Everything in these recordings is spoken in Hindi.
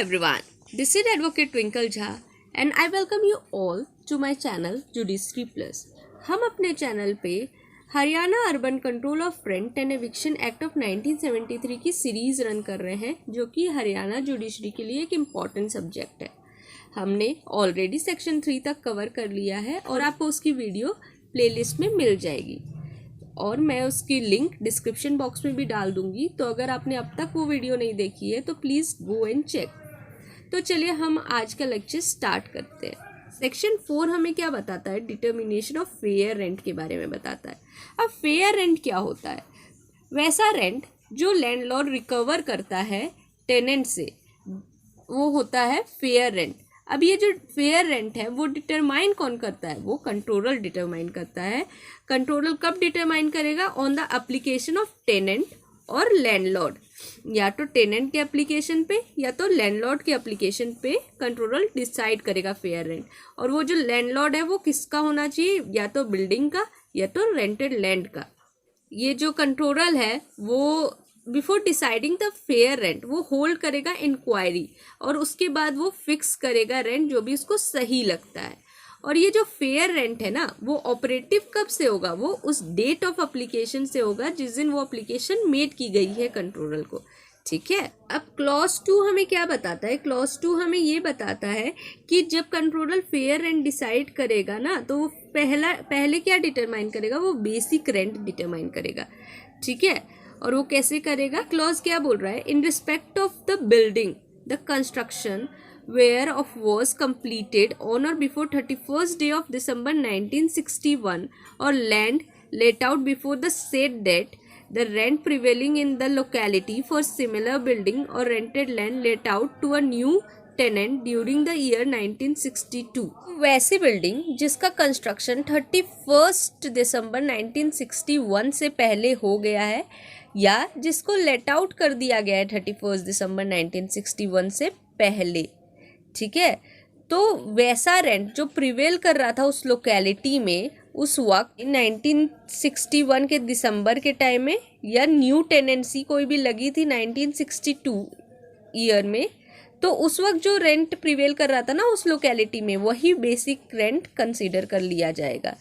everyone, this is Advocate Twinkle Jha and I welcome you all to my channel Judiciary Plus। हम अपने चैनल पे Haryana urban control of rent and eviction act of 1973 की सीरीज रन कर रहे हैं, जो कि हरियाणा जुडिशरी के लिए एक इम्पॉर्टेंट सब्जेक्ट है। हमने ऑलरेडी सेक्शन 3 तक कवर कर लिया है और आपको उसकी वीडियो प्लेलिस्ट में मिल जाएगी और मैं उसकी लिंक डिस्क्रिप्शन बॉक्स में भी डाल दूंगी। तो अगर आपने अब तक वो वीडियो नहीं देखी है तो प्लीज़ गो एंड चेक। तो चलिए हम आज का लेक्चर स्टार्ट करते हैं। सेक्शन 4 हमें क्या बताता है? डिटर्मिनेशन ऑफ फेयर रेंट के बारे में बताता है। अब फेयर रेंट क्या होता है? वैसा रेंट जो लैंडलॉर्ड रिकवर करता है टेनेंट से, वो होता है फेयर रेंट। अब ये जो फेयर रेंट है वो डिटरमाइन कौन करता है? वो कंट्रोलर डिटरमाइन करता है। कंट्रोलर कब डिटरमाइन करेगा? On the application of tenant और लैंडलॉर्ड, या तो टेनेंट के एप्लीकेशन पे या तो लैंडलॉर्ड के एप्लीकेशन पे कंट्रोलर डिसाइड करेगा फेयर रेंट। और वो जो लैंडलॉर्ड है वो किसका होना चाहिए? या तो बिल्डिंग का या तो रेंटेड लैंड का। ये जो कंट्रोलर है वो before deciding the fair rent वो होल्ड करेगा इंक्वायरी और उसके बाद वो फिक्स करेगा रेंट जो भी उसको सही लगता है। और ये जो फेयर रेंट है ना, वो ऑपरेटिव कब से होगा? वो उस डेट ऑफ एप्लीकेशन से होगा जिस दिन वो एप्लीकेशन मेड की गई है कंट्रोलर को। ठीक है। अब क्लॉज 2 हमें क्या बताता है? क्लॉज 2 हमें ये बताता है कि जब कंट्रोलर फेयर रेंट डिसाइड करेगा ना, तो वो पहले क्या डिटरमाइन करेगा? वो बेसिक रेंट डिटरमाइन करेगा। ठीक है। और वो कैसे करेगा? क्लॉज क्या बोल रहा है? In respect of the building the construction whereof was completed on or before 31st day of December 1961 or land let out before the said date, the rent prevailing in the locality for similar building or rented land let out to a new tenant during the year 1962। वैसी बिल्डिंग जिसका कंस्ट्रक्शन 31 दिसंबर 1961 से पहले हो गया है या जिसको लेट आउट कर दिया गया है 31 दिसंबर 1961 से पहले। ठीक है। तो वैसा रेंट जो प्रिवेल कर रहा था उस लोकेलिटी में उस वक्त 1961 के दिसंबर के टाइम में, या न्यू टेनेंसी कोई भी लगी थी 1962 ईयर में, तो उस वक्त जो रेंट प्रिवेल कर रहा था ना उस लोकेलिटी में, वही बेसिक रेंट कंसीडर कर लिया जाएगा।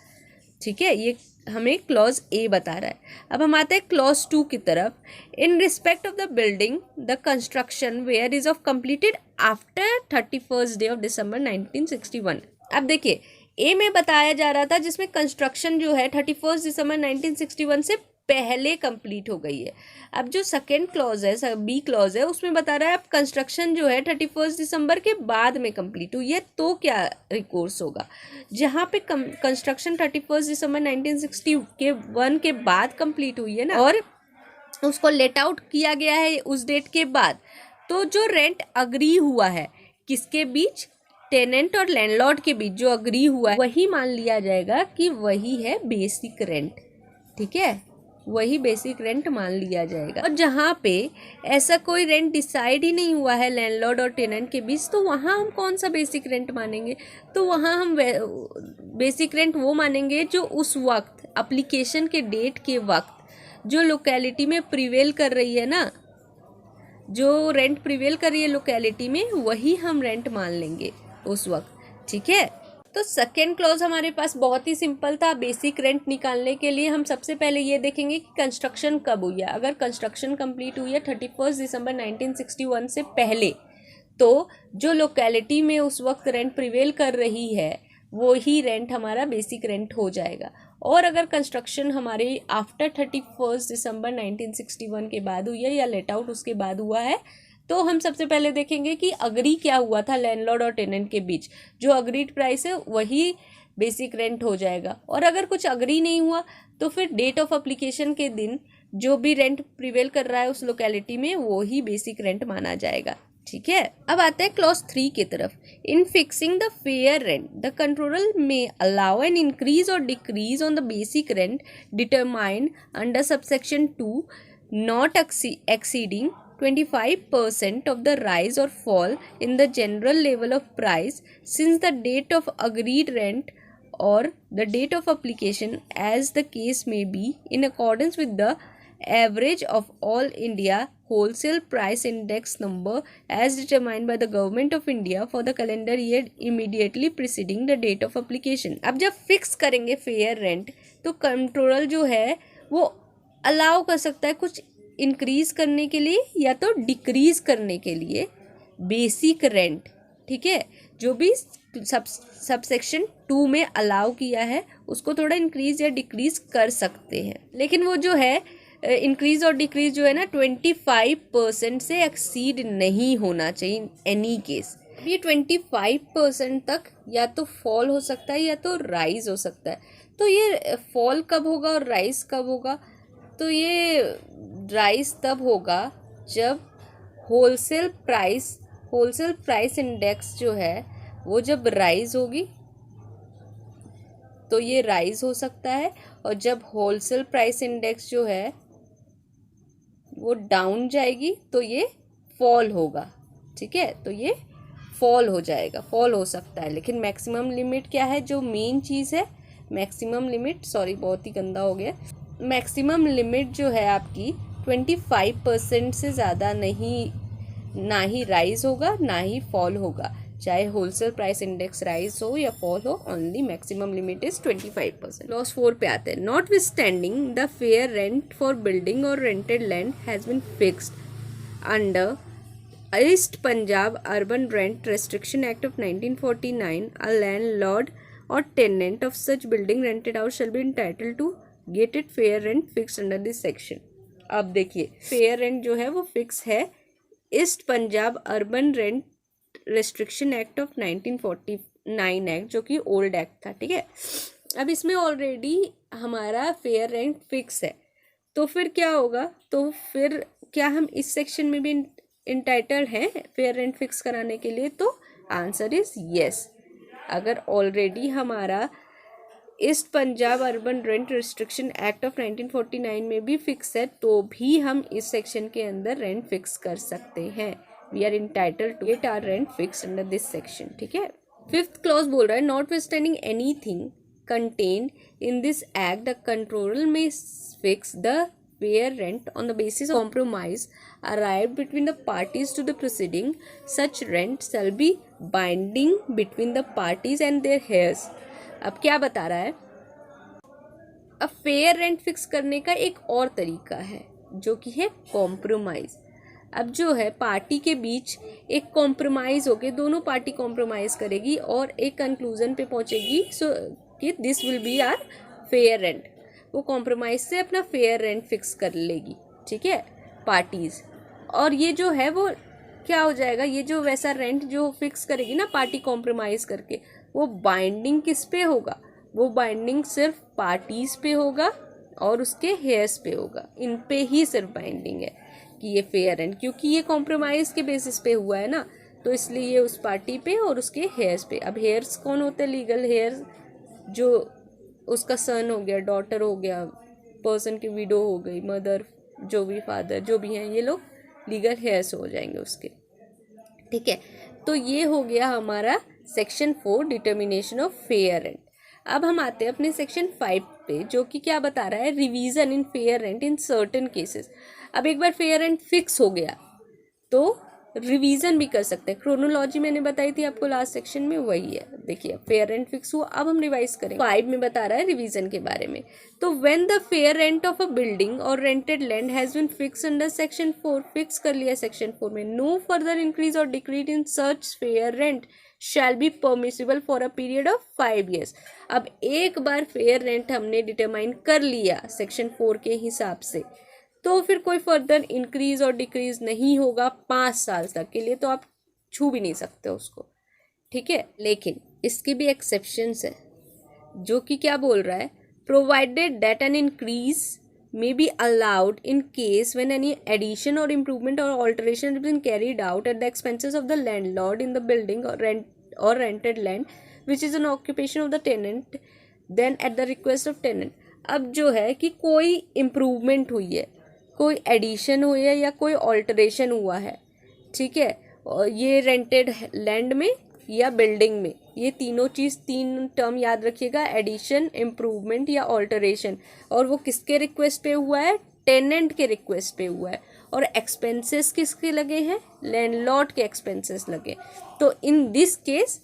ठीक है। ये हमें क्लॉज ए बता रहा है। अब हम आते हैं क्लॉज 2 की तरफ। In respect of the building the construction where is of completed after 31st day of December 1961। अब देखिए, ए में बताया जा रहा था जिसमें कंस्ट्रक्शन जो है 31 दिसंबर 1961 से पहले कंप्लीट हो गई है। अब जो सेकेंड क्लॉज है, बी क्लॉज है, उसमें बता रहा है अब कंस्ट्रक्शन जो है 31 दिसंबर के बाद में कंप्लीट हुई है, तो क्या रिकोर्स होगा? जहाँ पे कंस्ट्रक्शन 31 दिसंबर 1961 के बाद कंप्लीट हुई है ना, और उसको लेट आउट किया गया है उस डेट के बाद, तो जो रेंट अग्री हुआ है किसके बीच? टेनेंट और लैंडलॉर्ड के बीच जो अग्री हुआ है वही मान लिया जाएगा कि वही है बेसिक रेंट। ठीक है, वही बेसिक रेंट मान लिया जाएगा। और जहाँ पे ऐसा कोई रेंट डिसाइड ही नहीं हुआ है लैंडलॉर्ड और टेनेंट के बीच, तो वहाँ हम कौन सा बेसिक रेंट मानेंगे? तो वहाँ हम बेसिक रेंट वो मानेंगे जो उस वक्त एप्लीकेशन के डेट के वक्त जो लोकेलिटी में प्रिवेल कर रही है ना, जो रेंट प्रिवेल कर रही है लोकेलिटी में, वही हम रेंट मान लेंगे उस वक्त। ठीक है। तो सेकेंड क्लॉज हमारे पास बहुत ही सिंपल था। बेसिक रेंट निकालने के लिए हम सबसे पहले ये देखेंगे कि कंस्ट्रक्शन कब हुई है। अगर कंस्ट्रक्शन कंप्लीट हुई है 31 दिसंबर 1961 से पहले, तो जो लोकेलिटी में उस वक्त रेंट प्रिवेल कर रही है वो ही रेंट हमारा बेसिक रेंट हो जाएगा। और अगर कंस्ट्रक्शन हमारे आफ्टर 31 दिसंबर 1961 के बाद हुई है या लेट आउट उसके बाद हुआ है, तो हम सबसे पहले देखेंगे कि अग्री क्या हुआ था लैंडलॉर्ड और टेनेंट के बीच। जो अग्रीड प्राइस है वही बेसिक रेंट हो जाएगा। और अगर कुछ अग्री नहीं हुआ तो फिर डेट ऑफ एप्लीकेशन के दिन जो भी रेंट प्रिवेल कर रहा है उस लोकेलिटी में वो ही बेसिक रेंट माना जाएगा। ठीक है। अब आते हैं क्लॉज 3 की तरफ। इन fixing the fair rent the controller में allow an increase or decrease on the basic rent determined under subsection 2 not exceeding 25% of the rise or fall in the general level of price since the date of agreed rent or the date of application, as the case may be, in accordance with the average of all India wholesale price index number as determined by the government of India for the calendar year immediately preceding the date of application. अब जब फिक्स करेंगे फेयर रेंट तो कंट्रोलर जो है वो अलाउ कर सकता है कुछ इंक्रीज करने के लिए या तो डिक्रीज करने के लिए बेसिक रेंट, ठीक है, जो भी सबसेक्शन 2 में अलाउ किया है उसको थोड़ा इंक्रीज या डिक्रीज कर सकते हैं। लेकिन वो जो है इंक्रीज और डिक्रीज जो है ना 25% से एक्सीड नहीं होना चाहिए एनी केस। ये 25% तक या तो फॉल हो सकता है या तो राइज हो सकता है। तो ये फॉल कब होगा और राइज कब होगा? तो ये राइज तब होगा जब होलसेल प्राइस इंडेक्स जो है वो जब राइज होगी तो ये राइज हो सकता है, और जब होलसेल प्राइस इंडेक्स जो है वो डाउन जाएगी तो ये फॉल होगा, ठीक है। तो ये फॉल हो जाएगा, फॉल हो सकता है। लेकिन मैक्सिमम लिमिट क्या है, जो मेन चीज़ है मैक्सिमम लिमिट, सॉरी बहुत ही गंदा हो गया, मैक्सिमम लिमिट जो है आपकी 25% से ज़्यादा नहीं, ना ही राइज होगा ना ही फॉल होगा, चाहे होलसेल प्राइस इंडेक्स राइज हो या फॉल हो, only maximum limit is 25%। Clause 4 पे आते हैं। Notwithstanding the fair rent for building or rented land has been fixed under East Punjab urban rent restriction act of 1949, a landlord or tenant of such building rented out shall be entitled to get it fair rent fixed under this section। अब देखिए फेयर रेंट जो है वो फिक्स है east Punjab urban rent restriction act of 1949 act, जो कि ओल्ड एक्ट था, ठीक है। अब इसमें ऑलरेडी हमारा फेयर रेंट फिक्स है, तो फिर क्या होगा, तो फिर क्या हम इस सेक्शन में भी इंटाइटल्ड हैं फेयर रेंट फिक्स कराने के लिए? तो आंसर इज यस। अगर ऑलरेडी हमारा east Punjab urban rent restriction act of 1949 में भी फिक्स है तो भी हम इस सेक्शन के अंदर रेंट फिक्स कर सकते हैं। We are entitled to get our rent fix under this section, ठीक है। 5th क्लॉज बोल रहा है notwithstanding anything contained in this act the controller may fix the fair rent on the basis of compromise arrived between the parties to the proceeding. Such rent shall be binding between the parties and their heirs। अब क्या बता रहा है, अब फेयर रेंट फिक्स करने का एक और तरीका है जो कि है कॉम्प्रोमाइज। अब जो है पार्टी के बीच एक कॉम्प्रोमाइज होके दोनों पार्टी कॉम्प्रोमाइज करेगी और एक कंक्लूजन पे पहुंचेगी सो कि this will be are fair rent. वो कॉम्प्रोमाइज से अपना फेयर रेंट फिक्स कर लेगी, ठीक है, पार्टीज। और ये जो है वो क्या हो जाएगा, ये जो वैसा रेंट जो फिक्स करेगी ना पार्टी कॉम्प्रोमाइज करके, वो बाइंडिंग किस पे होगा? वो बाइंडिंग सिर्फ पार्टीज पे होगा और उसके हेयर्स पे होगा। इन पे ही सिर्फ बाइंडिंग है कि ये फेयर रेंट, क्योंकि ये कॉम्प्रोमाइज के बेसिस पे हुआ है ना, तो इसलिए ये उस पार्टी पे और उसके हेयर्स पे। अब हेयर्स कौन होते हैं? लीगल हेयर्स, जो उसका सन हो गया, डॉटर हो गया, पर्सन की विडो हो गई, मदर, जो भी फादर जो भी हैं, ये लोग लीगल हेयर्स हो जाएंगे उसके, ठीक है। तो ये हो गया हमारा section 4 determination of fair rent. अब हम आते हैं अपने सेक्शन 5 पे, जो कि क्या बता रहा है, revision in fair rent in certain cases. अब एक बार फेयर रेंट फिक्स हो गया तो रिवीजन भी कर सकते हैं। क्रोनोलॉजी मैंने बताई थी आपको लास्ट सेक्शन में, वही है। देखिए फेयर रेंट फिक्स हुआ, अब हम रिवाइज करेंगे। 5 में बता रहा है रिवीजन के बारे में। तो when the fair rent of a building or rented land has been fixed under section 4, fix कर लिया सेक्शन 4 में, no further increase or decrease in such fair rent shall be permissible for a period of 5 years। अब एक बार फेयर रेंट हमने डिटरमाइन कर लिया सेक्शन 4 के हिसाब से, तो फिर कोई फर्दर इंक्रीज और डिक्रीज नहीं होगा 5 साल तक के लिए, तो आप छू भी नहीं सकते उसको, ठीक है। लेकिन इसकी भी एक्सेप्शंस है, जो कि क्या बोल रहा है, provided that an increase may be allowed in case when any addition or improvement or alteration has been carried out at the expenses of the landlord in the building or rented land which is an occupation of the tenant, then at the request of tenant। अब जो है कि कोई इम्प्रूवमेंट हुई है, कोई एडिशन हुई है या कोई ऑल्टरेशन हुआ है, ठीक है, और ये रेंटेड लैंड में या बिल्डिंग में, ये तीनों चीज़, 3 टर्म याद रखिएगा, एडिशन, इम्प्रूवमेंट या ऑल्टरेशन। और वो किसके रिक्वेस्ट पे हुआ है? टेनेंट के रिक्वेस्ट पे हुआ है और एक्सपेंसेस किसके लगे हैं, लैंडलॉर्ड के एक्सपेंसेस लगे, तो in this case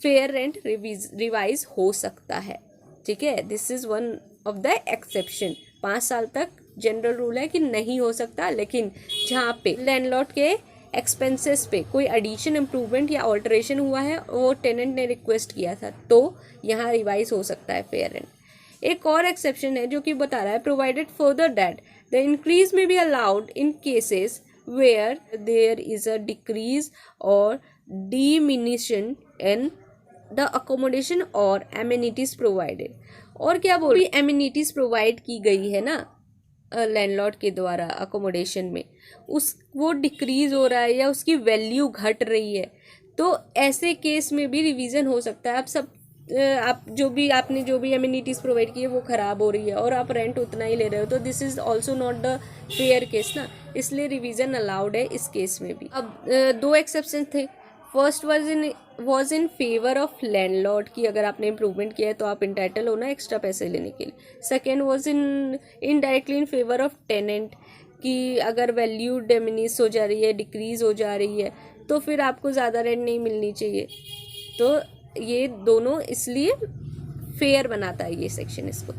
fair rent revise हो सकता है। ठीक है, this is one of the exception. 5 साल तक जनरल रूल है कि नहीं हो सकता, लेकिन जहाँ पे लैंडलॉर्ड के एक्सपेंसेस पे कोई एडिशन, इम्प्रूवमेंट या ऑल्टरेशन हुआ है, वो टेनेंट ने रिक्वेस्ट किया था, तो यहाँ रिवाइज हो सकता है फेयर रेंट। एक और एक्सेप्शन है जो कि बता रहा है, provided further that the increase may be allowed in cases where there is a decrease or diminution in the accommodation or amenities provided. और क्या बोल रही, एमिनिटीज प्रोवाइड की गई है ना लैंडलॉर्ड के द्वारा अकोमोडेशन में, वो डिक्रीज हो रहा है या उसकी वैल्यू घट रही है, तो ऐसे केस में भी रिवीजन हो सकता है। आप जो भी एमिनिटीज प्रोवाइड की है वो ख़राब हो रही है और आप रेंट उतना ही ले रहे हो, तो this is also not the fair case ना, इसलिए रिवीजन अलाउड है इस केस में भी। अब 2 एक्सेप्शन थे। First was in favour of landlord की अगर आपने इम्प्रूवमेंट किया है तो आप इंटाइटल हो ना एक्स्ट्रा पैसे लेने के लिए। Second was indirectly in favour of tenant कि अगर वैल्यू डिमिनिश हो जा रही है, डिक्रीज हो जा रही है, तो फिर आपको ज़्यादा रेंट नहीं मिलनी चाहिए। तो ये दोनों इसलिए फेयर बनाता है ये सेक्शन इसको।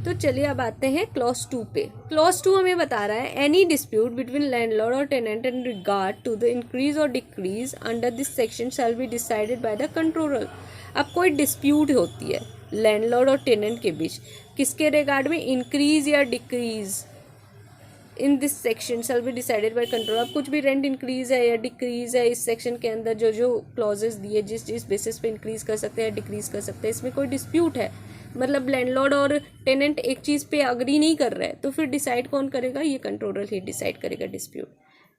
तो चलिए अब आते हैं क्लॉज 2 पे। क्लॉज 2 हमें बता रहा है, एनी डिस्प्यूट बिटवीन लैंडलॉर्ड और tenant in regard to the increase or decrease under this section shall be decided by the controller. अब कोई डिस्प्यूट होती है लैंडलॉर्ड और टेनेंट के बीच, किसके रिगार्ड में, इंक्रीज या decrease, in this section shall be decided by control. अब कुछ भी रेंट इंक्रीज है या डिक्रीज है, इस सेक्शन के अंदर जो जो क्लॉजेस दिए, जिस बेसिस पे इंक्रीज कर सकते हैं, डिक्रीज कर सकते हैं, इसमें कोई डिस्प्यूट है, मतलब लैंडलॉर्ड और टेनेंट एक चीज़ पे अग्री नहीं कर रहे हैं, तो फिर डिसाइड कौन करेगा, ये कंट्रोलर ही डिसाइड करेगा डिस्प्यूट।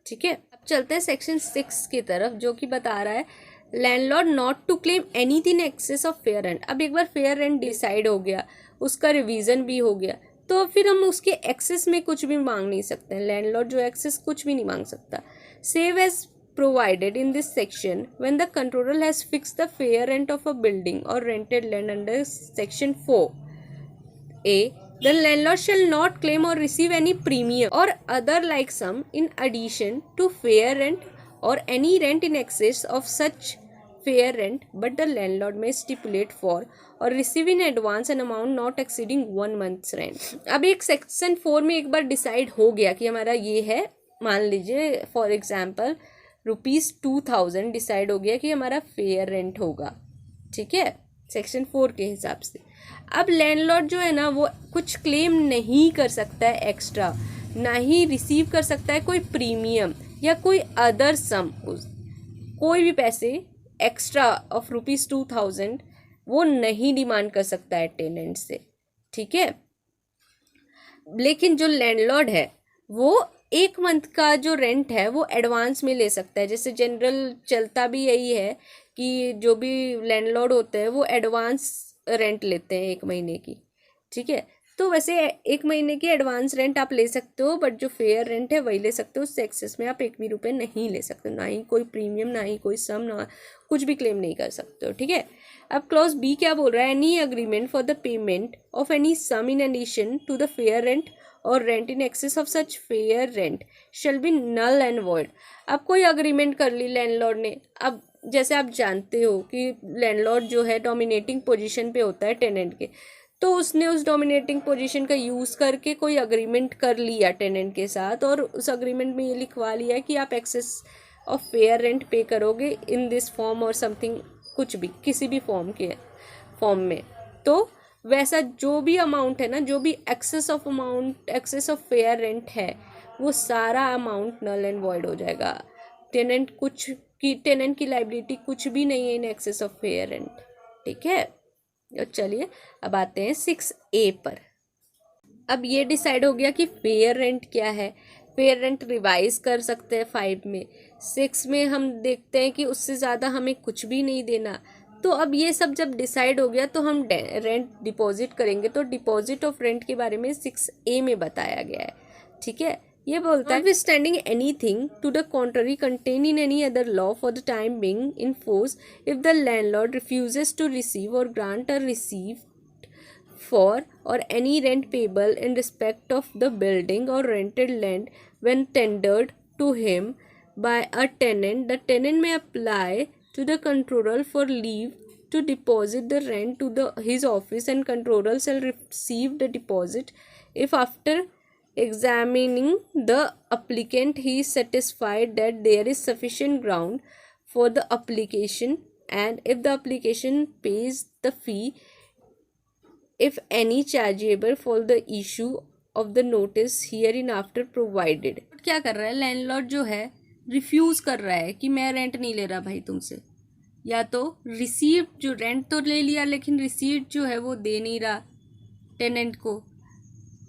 ठीक है, अब चलते हैं सेक्शन 6 की तरफ, जो कि बता रहा है landlord not to claim anything excess of fair rent. अब एक बार फेयर रेंट डिसाइड हो गया, उसका रिवीजन भी हो गया, तो फिर हम उसके एक्सेस में कुछ भी मांग नहीं सकते हैं। लैंडलॉर्ड जो एक्सेस कुछ भी नहीं मांग सकता। Save as provided in this section when the controller has fixed the fair rent of a building or rented land under section 4a, the landlord shall not claim or receive any premium or other like sum in addition to fair rent or any rent in excess of such fair rent, but the landlord may stipulate for or receive in advance an amount not exceeding 1 month's rent। अब एक सेक्शन 4 में एक बार डिसाइड हो गया कि हमारा ये है, मान लीजिए फॉर एग्जाम्पल ₹2000 डिसाइड हो गया कि हमारा फेयर रेंट होगा। ठीक है, सेक्शन 4 के हिसाब से। अब लैंडलॉर्ड जो है ना वो कुछ क्लेम नहीं कर सकता है एक्स्ट्रा, ना ही रिसीव कर सकता है कोई प्रीमियम या कोई अदर सम, कोई भी पैसे एक्स्ट्रा ऑफ ₹2000 वो नहीं डिमांड कर सकता है टेनेंट से। ठीक है, लेकिन जो लैंडलॉर्ड है वो 1 मंथ का जो रेंट है वो एडवांस में ले सकता है। जैसे जनरल चलता भी यही है कि जो भी लैंडलॉर्ड होते हैं वो एडवांस रेंट लेते हैं 1 महीने की। ठीक है, तो वैसे 1 महीने की एडवांस रेंट आप ले सकते हो, बट जो फेयर रेंट है वही ले सकते हो। उससे एक्सेस में आप 1 भी रुपये नहीं ले सकते, ना ही कोई प्रीमियम, ना ही कोई सम, ना कुछ भी क्लेम नहीं कर सकते हो। ठीक है, अब क्लॉज बी क्या बोल रहा है, any agreement for the payment of any sum in addition to the fair rent or rent in excess of such fair rent shall be null and void. अब कोई अग्रीमेंट कर ली लैंडलॉर्ड ने, अब जैसे आप जानते हो कि लैंडलॉर्ड जो है डोमिनेटिंग पोजीशन पे होता है टेनेंट के, तो उसने उस डोमिनेटिंग पोजीशन का यूज़ करके कोई अग्रीमेंट कर लिया टेनेंट के साथ, और उस अग्रीमेंट में ये लिखवा लिया कि आप एक्सेस ऑफ फेयर रेंट पे करोगे इन दिस फॉर्म और समथिंग, कुछ भी किसी भी फॉर्म में। तो वैसा जो भी अमाउंट है ना, जो भी एक्सेस ऑफ फेयर रेंट है, वो सारा अमाउंट नल एंड वॉइड हो जाएगा। टेनेंट की लाइबिलिटी कुछ भी नहीं है इन एक्सेस ऑफ फेयर रेंट। ठीक है, तो चलिए अब आते हैं 6A पर। अब ये डिसाइड हो गया कि फेयर रेंट क्या है। फेयर रेंट रिवाइज कर सकते हैं 5 में। 6 में हम देखते हैं कि उससे ज़्यादा हमें कुछ भी नहीं देना। तो अब ये सब जब डिसाइड हो गया तो हम रेंट डिपॉजिट करेंगे। तो डिपॉजिट ऑफ रेंट के बारे में 6A में बताया गया है। ठीक है, ये बोलता है standing anything to the contrary contain in any other law for the time being in force if the landlord refuses to receive or grant a receive for or any rent payable in respect of the building or rented land when tendered to him by a tenant, the tenant may apply to the controller for leave to deposit the rent to his office, and controller shall receive the deposit if after examining the applicant he is satisfied that there is sufficient ground for the application, and if the application pays the fee if any chargeable for the issue of the notice hereinafter provided। क्या कर रहा है लैंडलॉर्ड जो है, रिफ्यूज कर रहा है कि मैं रेंट नहीं ले रहा भाई तुमसे, या तो रिसीव्ड जो रेंट तो ले लिया लेकिन रिसीव्ड जो है वो दे नहीं रहा टेनेंट को,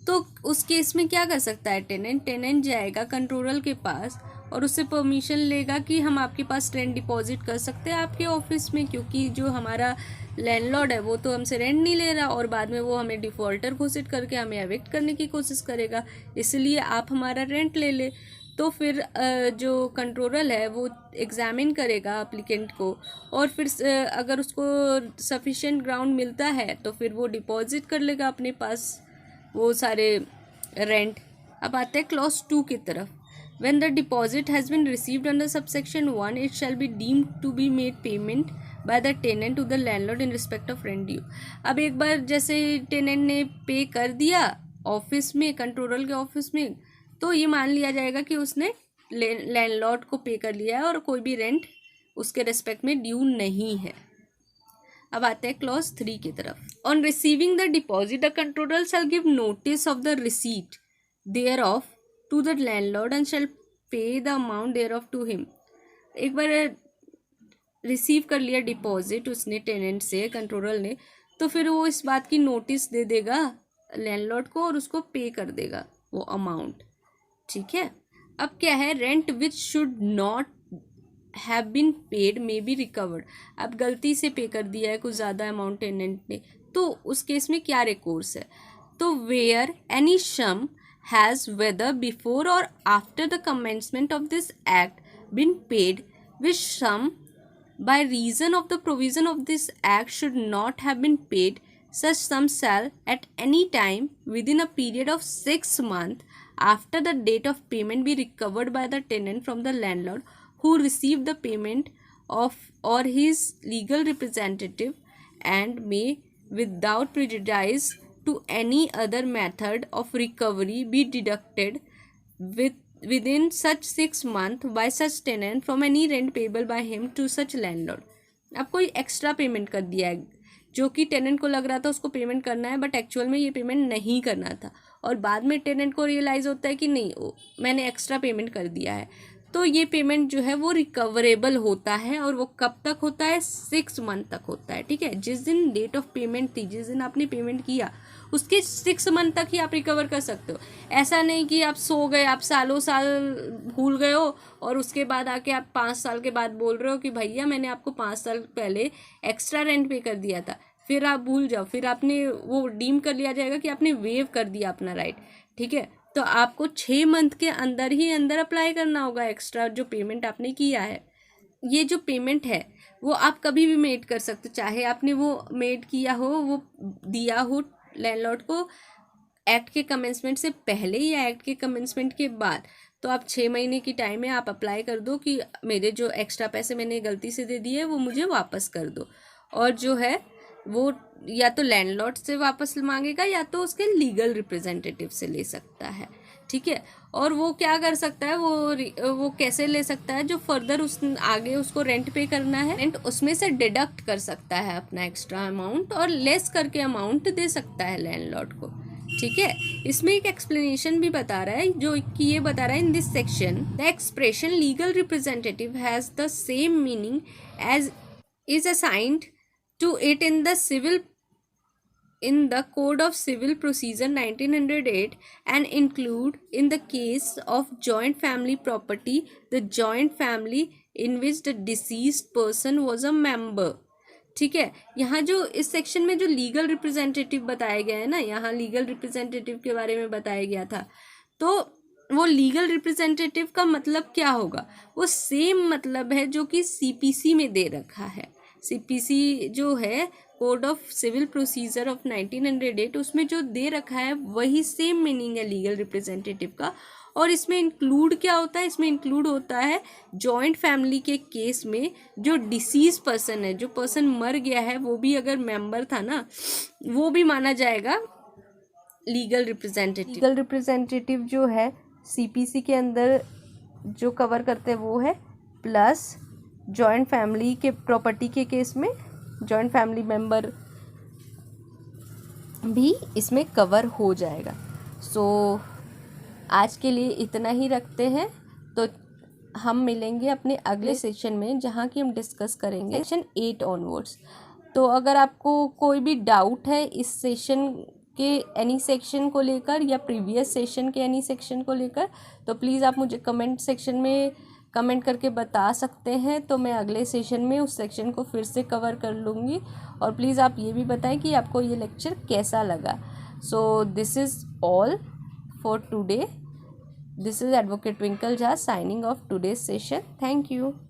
तो उस केस में क्या कर सकता है टेनेंट जाएगा कंट्रोलर के पास और उससे परमिशन लेगा कि हम आपके पास रेंट डिपॉजिट कर सकते हैं आपके ऑफिस में, क्योंकि जो हमारा लैंडलॉर्ड है वो तो हमसे रेंट नहीं ले रहा और बाद में वो हमें डिफ़ॉल्टर घोषित करके हमें एविक्ट करने की कोशिश करेगा, इसलिए आप हमारा रेंट ले ले। तो फिर जो कंट्रोलर है वो एग्जामिन करेगा एप्लीकेंट को और फिर अगर उसको सफिशिएंट ग्राउंड मिलता है तो फिर वो डिपॉजिट कर लेगा अपने पास वो सारे रेंट। अब आते हैं क्लॉज 2 की तरफ। When the deposit has been received under subsection 1, it shall be deemed to be made payment by the tenant to the landlord in respect of rent due। अब एक बार जैसे टेनेंट ने पे कर दिया ऑफिस में, कंट्रोलर के ऑफिस में, तो ये मान लिया जाएगा कि उसने लैंडलॉर्ड को पे कर लिया है और कोई भी रेंट उसके रेस्पेक्ट में ड्यू नहीं है। अब आते हैं क्लॉज 3 की तरफ। On receiving the deposit the controller shall give notice of the receipt thereof to the landlord and shall pay the amount thereof to him। एक बार रिसीव कर लिया डिपॉजिट उसने टेनेंट से, कंट्रोलर ने, तो फिर वो इस बात की नोटिस दे देगा लैंडलॉर्ड को और उसको पे कर देगा वो अमाउंट। ठीक है, अब क्या है, rent which should not have been paid may be recovered. अब गलती से पे कर दिया है कुछ ज़्यादा अमाउंट टेनेंट ने, तो उस केस में क्या रिकोर्स है, तो where any sum has whether before or after the commencement of this act been paid, which sum by reason of the provision of this act should not have been paid, such sum shall at any time within a period of 6 months after the date of payment be recovered by the tenant from the landlord who received the payment of or his legal representative, and may without prejudice to any other method of recovery be deducted within such 6 months by such tenant from any rent payable by him to such landlord। अब कोई एक्स्ट्रा पेमेंट कर दिया है जो कि टेनेंट को लग रहा था उसको पेमेंट करना है, बट एक्चुअल में ये पेमेंट नहीं करना था और बाद में टेनेंट को रियलाइज़ होता है कि नहीं मैंने एक्स्ट्रा पेमेंट कर दिया है, तो ये पेमेंट जो है वो रिकवरेबल होता है और वो कब तक होता है, 6 मंथ तक होता है। ठीक है, जिस दिन डेट ऑफ पेमेंट थी, जिस दिन आपने पेमेंट किया उसके 6 मंथ तक ही आप रिकवर कर सकते हो। ऐसा नहीं कि आप सो गए, आप सालों साल भूल गए हो और उसके बाद आके आप 5 साल के बाद बोल रहे हो कि भैया मैंने आपको 5 साल पहले एक्स्ट्रा रेंट पे कर दिया था, फिर आप भूल जाओ, फिर आपने वो डीम कर लिया जाएगा कि आपने वेव कर दिया अपना राइट। ठीक है, तो आपको 6 मंथ के अंदर ही अंदर अप्लाई करना होगा एक्स्ट्रा जो पेमेंट आपने किया है। ये जो पेमेंट है वो आप कभी भी मेड कर सकते हो, चाहे आपने वो मेड किया हो, वो दिया हो लैंडलॉर्ड को एक्ट के कमेंसमेंट से पहले या एक्ट के कमेंसमेंट के बाद, तो आप 6 महीने की टाइम में आप अप्लाई कर दो कि मेरे जो एक्स्ट्रा पैसे मैंने गलती से दे दिए वो मुझे वापस कर दो, और जो है वो या तो लैंडलॉर्ड से वापस मांगेगा या तो उसके लीगल रिप्रेजेंटेटिव से ले सकता है। ठीक है, और वो क्या कर सकता है, वो कैसे ले सकता है, जो फर्दर उस आगे उसको रेंट पे करना है रेंट उसमें से डिडक्ट कर सकता है अपना एक्स्ट्रा अमाउंट और लेस करके अमाउंट दे सकता है लैंडलॉर्ड को। ठीक है, इसमें एक एक्सप्लेनेशन भी बता रहा है जो कि ये बता रहा है, in this section the expression legal representative has the same meaning as is assigned to it in the Code of Civil Procedure 1908 and include in the case of joint family property the joint family in which the deceased person was a member। ठीक है, यहाँ जो इस सेक्शन में जो लीगल रिप्रेजेंटेटिव बताया गया है ना, यहाँ लीगल रिप्रेजेंटेटिव के बारे में बताया गया था, तो वो लीगल रिप्रेजेंटेटिव का मतलब क्या होगा, वो सेम मतलब है जो कि CPC में दे रखा है। CPC जो है code of civil procedure of 1908, उसमें जो दे रखा है वही सेम मीनिंग है लीगल रिप्रेजेंटेटिव का। और इसमें इंक्लूड क्या होता है, इसमें इंक्लूड होता है जॉइंट फैमिली के केस में जो डिसीज पर्सन है, जो पर्सन मर गया है, वो भी अगर मेंबर था ना, वो भी माना जाएगा लीगल रिप्रेजेंटेटिव। लीगल रिप्रेजेंटेटिव जो है CPC के अंदर जो कवर करते हैं वो है, प्लस जॉइंट फैमिली के प्रॉपर्टी के केस में जॉइंट फैमिली मेंबर भी इसमें कवर हो जाएगा। सो आज के लिए इतना ही रखते हैं, तो हम मिलेंगे अपने अगले सेशन में जहाँ की हम डिस्कस करेंगे सेक्शन 8 ऑनवर्ड्स। तो अगर आपको कोई भी डाउट है इस सेशन के एनी सेक्शन को लेकर या प्रीवियस सेशन के एनी सेक्शन को लेकर, तो प्लीज़ आप मुझे कमेंट सेक्शन में कमेंट करके बता सकते हैं, तो मैं अगले सेशन में उस सेक्शन को फिर से कवर कर लूँगी। और प्लीज़ आप ये भी बताएं कि आपको ये लेक्चर कैसा लगा। So this is all for today. This is Advocate Twinkle Jha signing off today's session. Thank you.